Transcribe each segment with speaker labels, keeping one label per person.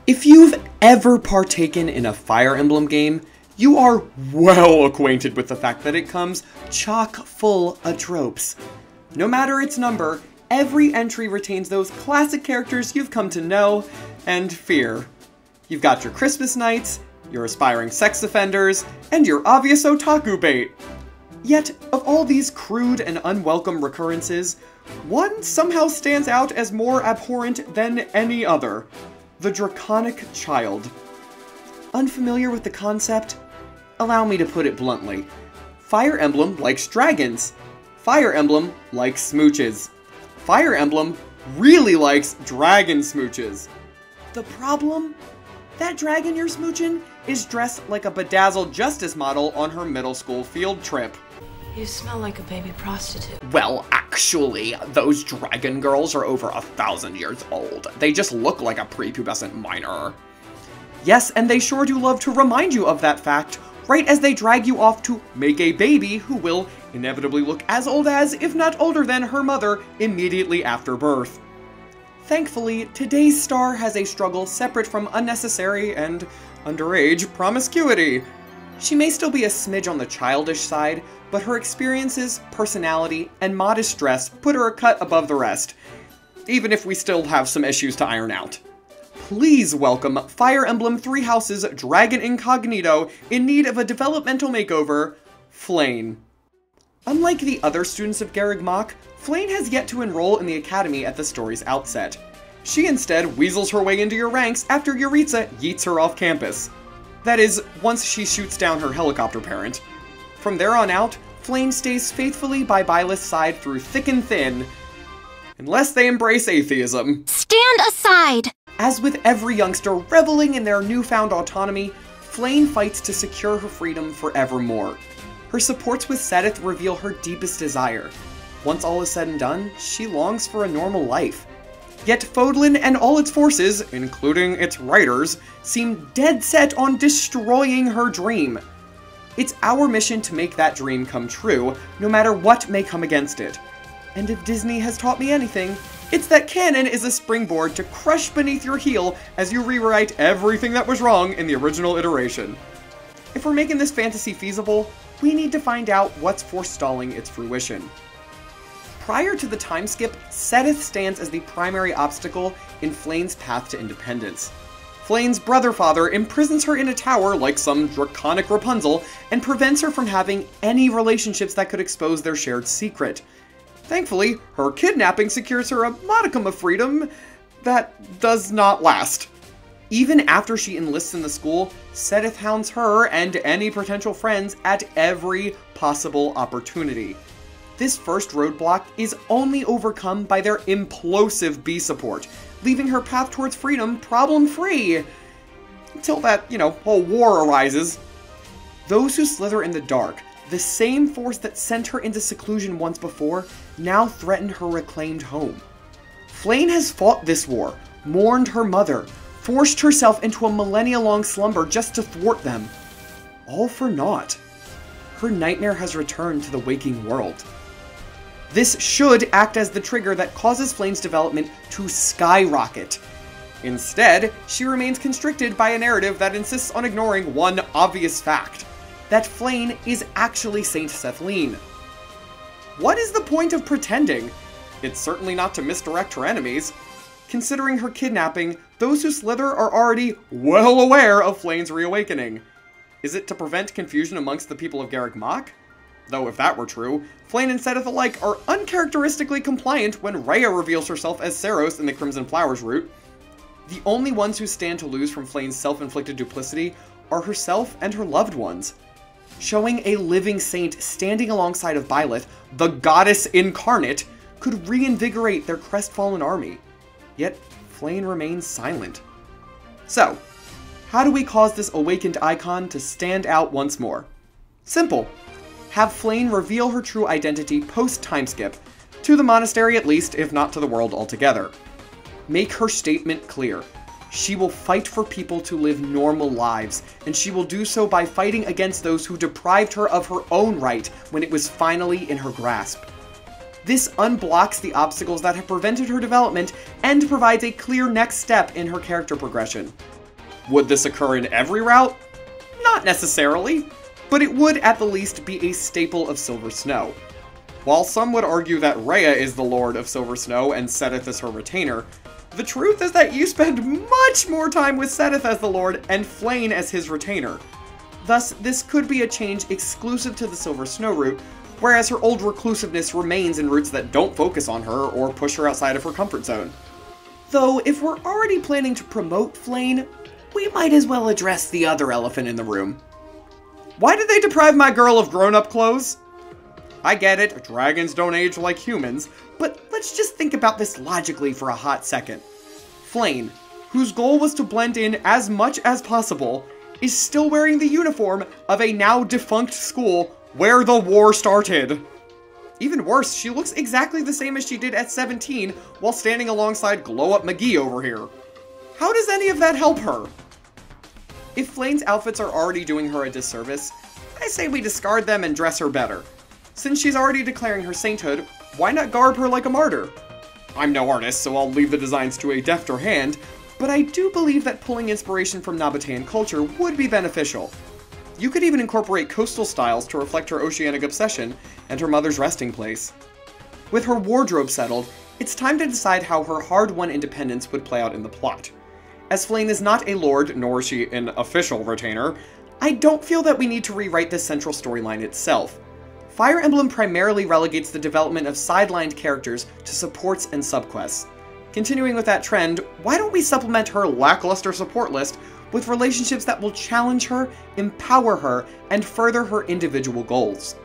Speaker 1: If you've ever partaken in a Fire Emblem game, you are well acquainted with the fact that it comes chock full of tropes. No matter its number, every entry retains those classic characters you've come to know and fear. You've got your Christmas knights, your aspiring sex offenders, and your obvious otaku bait. Yet, of all these crude and unwelcome recurrences, one somehow stands out as more abhorrent than any other: the Draconic Child. Unfamiliar with the concept? Allow me to put it bluntly. Fire Emblem likes dragons. Fire Emblem likes smooches. Fire Emblem really likes dragon smooches. The problem? That dragon you're smooching is dressed like a bedazzled Justice model on her middle school field trip.
Speaker 2: You smell like a baby prostitute.
Speaker 1: Well, actually, those dragon girls are over 1,000 years old. They just look like a prepubescent minor. Yes, and they sure do love to remind you of that fact, right as they drag you off to make a baby who will inevitably look as old as, if not older than, her mother immediately after birth. Thankfully, today's star has a struggle separate from unnecessary and underage promiscuity. She may still be a smidge on the childish side, but her experiences, personality, and modest dress put her a cut above the rest, even if we still have some issues to iron out. Please welcome Fire Emblem Three Houses Dragon Incognito in need of a developmental makeover, Flayn. Unlike the other students of Garreg Mach, Flayn has yet to enroll in the academy at the story's outset. She instead weasels her way into your ranks after Yuritsa yeets her off campus. That is, once she shoots down her helicopter parent. From there on out, Flayn stays faithfully by Byleth's side through thick and thin, unless they embrace atheism.
Speaker 3: Stand aside!
Speaker 1: As with every youngster reveling in their newfound autonomy, Flayn fights to secure her freedom forevermore. Her supports with Seteth reveal her deepest desire. Once all is said and done, she longs for a normal life. Yet Fodlan and all its forces, including its writers, seem dead set on destroying her dream. It's our mission to make that dream come true, no matter what may come against it. And if Disney has taught me anything, it's that canon is a springboard to crush beneath your heel as you rewrite everything that was wrong in the original iteration. If we're making this fantasy feasible, we need to find out what's forestalling its fruition. Prior to the Timeskip, Seteth stands as the primary obstacle in Flayn's path to independence. Flayn's brother-father imprisons her in a tower like some draconic Rapunzel and prevents her from having any relationships that could expose their shared secret. Thankfully, her kidnapping secures her a modicum of freedom that does not last. Even after she enlists in the school, Seteth hounds her and any potential friends at every possible opportunity. This first roadblock is only overcome by their implosive B support, leaving her path towards freedom problem-free. Until that, whole war arises. Those who slither in the dark, the same force that sent her into seclusion once before, now threaten her reclaimed home. Flayn has fought this war, mourned her mother, forced herself into a millennia-long slumber just to thwart them. All for naught. Her nightmare has returned to the waking world. This should act as the trigger that causes Flayn's development to skyrocket. Instead, she remains constricted by a narrative that insists on ignoring one obvious fact: that Flayn is actually Saint Sethlene. What is the point of pretending? It's certainly not to misdirect her enemies. Considering her kidnapping, those who slither are already well aware of Flayn's reawakening. Is it to prevent confusion amongst the people of Garreg Mach? Though if that were true, Flayn and Seteth alike are uncharacteristically compliant when Rhea reveals herself as Saros in the Crimson Flowers route. The only ones who stand to lose from Flayn's self-inflicted duplicity are herself and her loved ones. Showing a living saint standing alongside of Byleth, the goddess incarnate, could reinvigorate their crestfallen army. Yet, Flayn remains silent. So, how do we cause this awakened icon to stand out once more? Simple. Have Flayn reveal her true identity post-Timeskip, to the monastery at least, if not to the world altogether. Make her statement clear. She will fight for people to live normal lives, and she will do so by fighting against those who deprived her of her own right when it was finally in her grasp. This unblocks the obstacles that have prevented her development and provides a clear next step in her character progression. Would this occur in every route? Not necessarily, but it would at the least be a staple of Silver Snow. While some would argue that Rhea is the Lord of Silver Snow and Seteth is her retainer, the truth is that you spend much more time with Seteth as the Lord and Flayn as his retainer. Thus, this could be a change exclusive to the Silver Snow route, whereas her old reclusiveness remains in routes that don't focus on her or push her outside of her comfort zone. Though, if we're already planning to promote Flayn, we might as well address the other elephant in the room. Why did they deprive my girl of grown-up clothes? I get it, dragons don't age like humans, but let's just think about this logically for a hot second. Flayn, whose goal was to blend in as much as possible, is still wearing the uniform of a now defunct school where the war started. Even worse, she looks exactly the same as she did at 17 while standing alongside Glow Up McGee over here. How does any of that help her? If Flayn's outfits are already doing her a disservice, I say we discard them and dress her better. Since she's already declaring her sainthood, why not garb her like a martyr? I'm no artist, so I'll leave the designs to a defter hand, but I do believe that pulling inspiration from Nabatean culture would be beneficial. You could even incorporate coastal styles to reflect her oceanic obsession and her mother's resting place. With her wardrobe settled, it's time to decide how her hard-won independence would play out in the plot. As Flayn is not a lord, nor is she an official retainer, I don't feel that we need to rewrite the central storyline itself. Fire Emblem primarily relegates the development of sidelined characters to supports and subquests. Continuing with that trend, why don't we supplement her lackluster support list with relationships that will challenge her, empower her, and further her individual goals?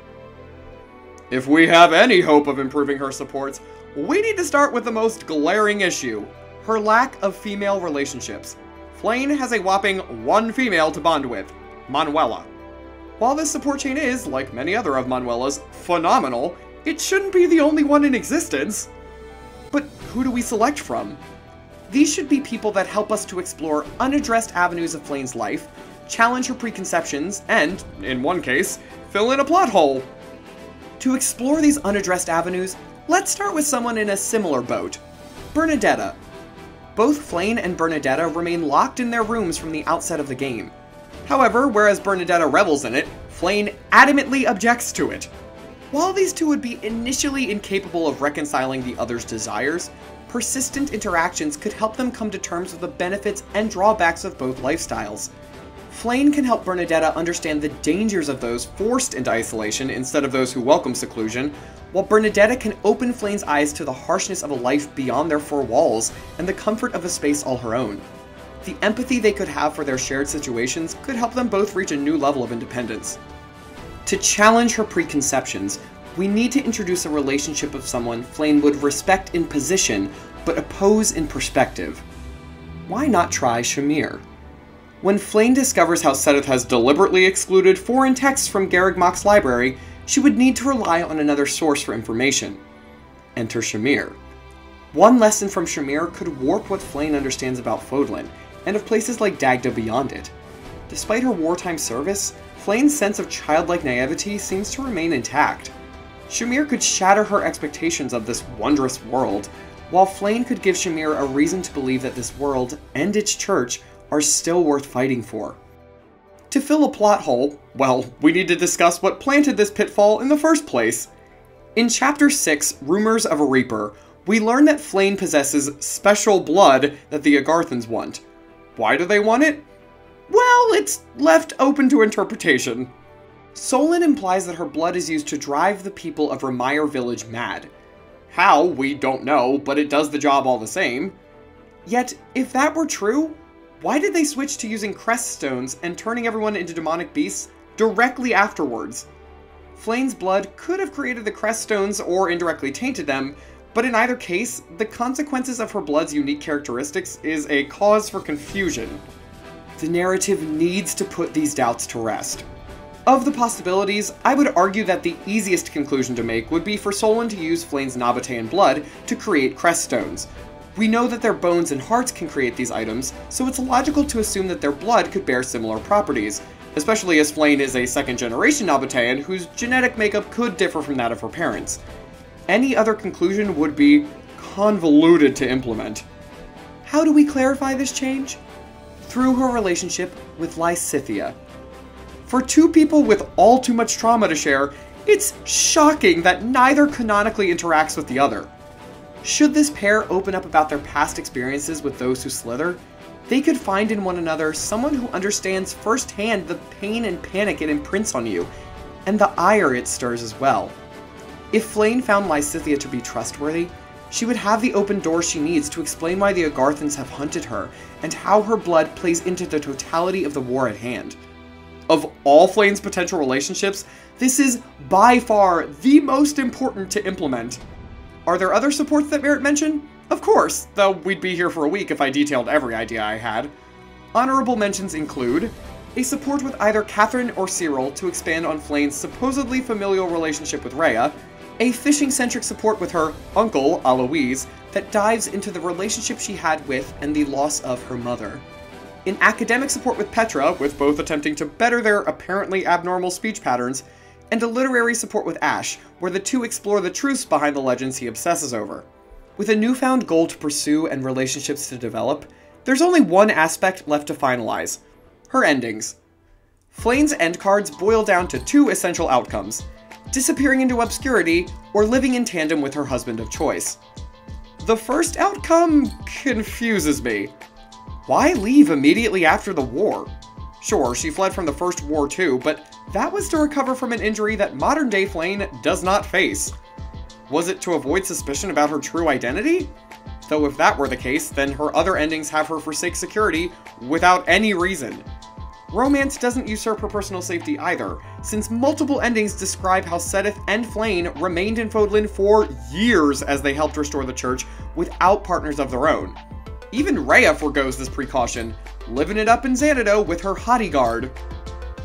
Speaker 1: If we have any hope of improving her supports, we need to start with the most glaring issue: her lack of female relationships. Flayn has a whopping one female to bond with, Manuela. While this support chain is, like many other of Manuela's, phenomenal, it shouldn't be the only one in existence. But who do we select from? These should be people that help us to explore unaddressed avenues of Flayn's life, challenge her preconceptions, and, in one case, fill in a plot hole. To explore these unaddressed avenues, let's start with someone in a similar boat: Bernadetta. Both Flayn and Bernadetta remain locked in their rooms from the outset of the game. However, whereas Bernadetta revels in it, Flayn adamantly objects to it. While these two would be initially incapable of reconciling the other's desires, persistent interactions could help them come to terms with the benefits and drawbacks of both lifestyles. Flayn can help Bernadetta understand the dangers of those forced into isolation instead of those who welcome seclusion, while Bernadetta can open Flayn's eyes to the harshness of a life beyond their four walls and the comfort of a space all her own. The empathy they could have for their shared situations could help them both reach a new level of independence. To challenge her preconceptions, we need to introduce a relationship of someone Flayn would respect in position, but oppose in perspective. Why not try Shamir? When Flayn discovers how Seteth has deliberately excluded foreign texts from Garreg Mach's library, she would need to rely on another source for information. Enter Shamir. One lesson from Shamir could warp what Flayn understands about Fodlan, and of places like Dagda beyond it. Despite her wartime service, Flayn's sense of childlike naivety seems to remain intact. Shamir could shatter her expectations of this wondrous world, while Flayn could give Shamir a reason to believe that this world, and its church, are still worth fighting for. To fill a plot hole, well, we need to discuss what planted this pitfall in the first place. In Chapter 6, Rumors of a Reaper, we learn that Flayn possesses special blood that the Agarthans want. Why do they want it? Well, it's left open to interpretation. Solon implies that her blood is used to drive the people of Remire Village mad. How, we don't know, but it does the job all the same. Yet, if that were true, why did they switch to using crest stones and turning everyone into demonic beasts directly afterwards? Flayn's blood could have created the crest stones or indirectly tainted them, but in either case, the consequences of her blood's unique characteristics is a cause for confusion. The narrative needs to put these doubts to rest. Of the possibilities, I would argue that the easiest conclusion to make would be for Solon to use Flayn's Nabatean blood to create crest stones. We know that their bones and hearts can create these items, so it's logical to assume that their blood could bear similar properties, especially as Flayn is a second-generation Nabatean whose genetic makeup could differ from that of her parents. Any other conclusion would be convoluted to implement. How do we clarify this change? through her relationship with Lysithea. For two people with all too much trauma to share, it's shocking that neither canonically interacts with the other. Should this pair open up about their past experiences with those who slither, they could find in one another someone who understands firsthand the pain and panic it imprints on you, and the ire it stirs as well. If Flayn found Lysithea to be trustworthy, she would have the open door she needs to explain why the Agarthans have hunted her, and how her blood plays into the totality of the war at hand. Of all Flayn's potential relationships, this is by far the most important to implement. Are there other supports that merit mention? Of course, though we'd be here for a week if I detailed every idea I had. Honorable mentions include a support with either Catherine or Cyril to expand on Flayn's supposedly familial relationship with Rhea, a fishing-centric support with her uncle, Aloise, that dives into the relationship she had with and the loss of her mother. An academic support with Petra, with both attempting to better their apparently abnormal speech patterns, and a literary support with Ash, where the two explore the truths behind the legends he obsesses over. With a newfound goal to pursue and relationships to develop, there's only one aspect left to finalize: her endings. Flayn's end cards boil down to two essential outcomes: disappearing into obscurity, or living in tandem with her husband of choice. The first outcome confuses me. Why leave immediately after the war? Sure, she fled from the First War too, but that was to recover from an injury that modern-day Flayn does not face. Was it to avoid suspicion about her true identity? Though if that were the case, then her other endings have her forsake security without any reason. Romance doesn't usurp her personal safety either, since multiple endings describe how Seteth and Flayn remained in Fodlan for years as they helped restore the church without partners of their own. Even Rhea forgoes this precaution, living it up in Xanadu with her bodyguard.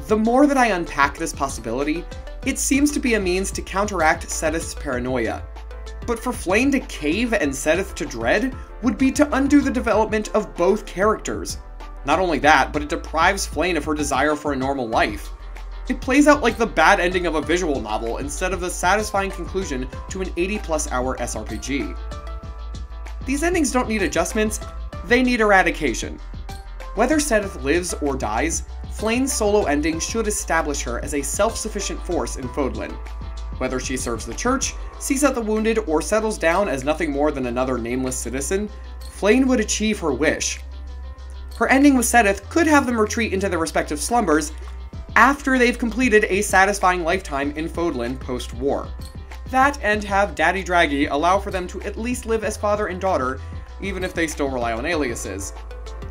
Speaker 1: The more that I unpack this possibility, it seems to be a means to counteract Seteth's paranoia. But for Flayn to cave and Seteth to dread would be to undo the development of both characters. Not only that, but it deprives Flayn of her desire for a normal life. It plays out like the bad ending of a visual novel instead of the satisfying conclusion to an 80+ hour SRPG. These endings don't need adjustments, they need eradication. Whether Seteth lives or dies, Flayn's solo ending should establish her as a self-sufficient force in Fodlan. Whether she serves the church, sees out the wounded, or settles down as nothing more than another nameless citizen, Flayn would achieve her wish. Her ending with Seteth could have them retreat into their respective slumbers after they've completed a satisfying lifetime in Fodlan post-war. That, and have Daddy Draggy allow for them to at least live as father and daughter, even if they still rely on aliases.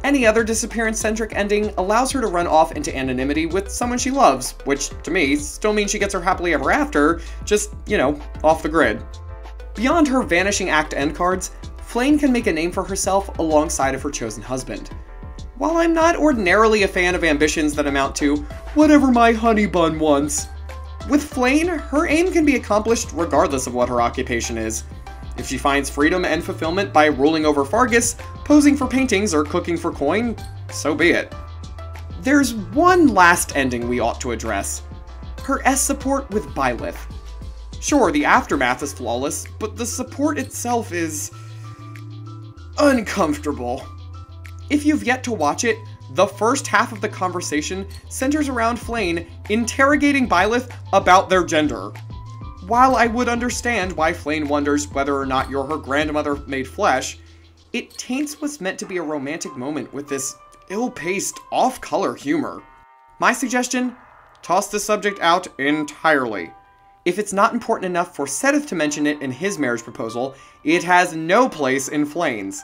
Speaker 1: Any other disappearance-centric ending allows her to run off into anonymity with someone she loves, which, to me, still means she gets her happily ever after, just, off the grid. Beyond her Vanishing Act end cards, Flayn can make a name for herself alongside of her chosen husband. While I'm not ordinarily a fan of ambitions that amount to whatever my honey bun wants, with Flayn, her aim can be accomplished regardless of what her occupation is. If she finds freedom and fulfillment by ruling over Fargus, posing for paintings, or cooking for coin, so be it. There's one last ending we ought to address: her S support with Byleth. Sure, the aftermath is flawless, but the support itself is uncomfortable. If you've yet to watch it, the first half of the conversation centers around Flayn interrogating Byleth about their gender. While I would understand why Flayn wonders whether or not you're her grandmother made flesh, it taints what's meant to be a romantic moment with this ill-paced, off-color humor. My suggestion? Toss the subject out entirely. If it's not important enough for Seteth to mention it in his marriage proposal, it has no place in Flayn's.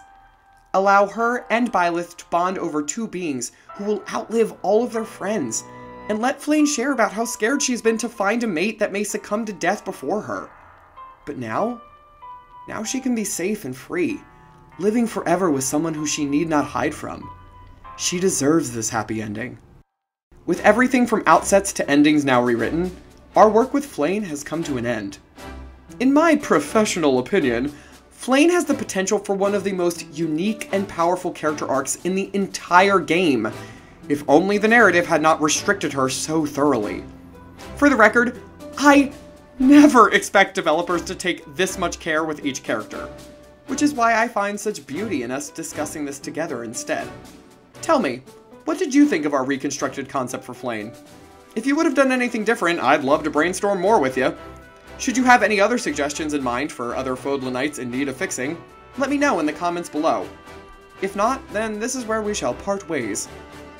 Speaker 1: Allow her and Byleth to bond over two beings who will outlive all of their friends, and let Flayn share about how scared she's been to find a mate that may succumb to death before her. But now she can be safe and free, living forever with someone who she need not hide from. She deserves this happy ending. With everything from outsets to endings now rewritten, our work with Flayn has come to an end. In my professional opinion, Flayn has the potential for one of the most unique and powerful character arcs in the entire game, if only the narrative had not restricted her so thoroughly. For the record, I never expect developers to take this much care with each character, which is why I find such beauty in us discussing this together instead. Tell me, What did you think of our reconstructed concept for Flayn? If you would have done anything different, I'd love to brainstorm more with you. Should you have any other suggestions in mind for other Fodlanites in need of fixing, let me know in the comments below. If not, then this is where we shall part ways.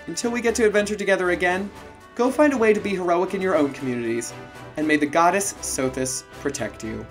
Speaker 1: Until we get to adventure together again, go find a way to be heroic in your own communities, and may the goddess Sothis protect you.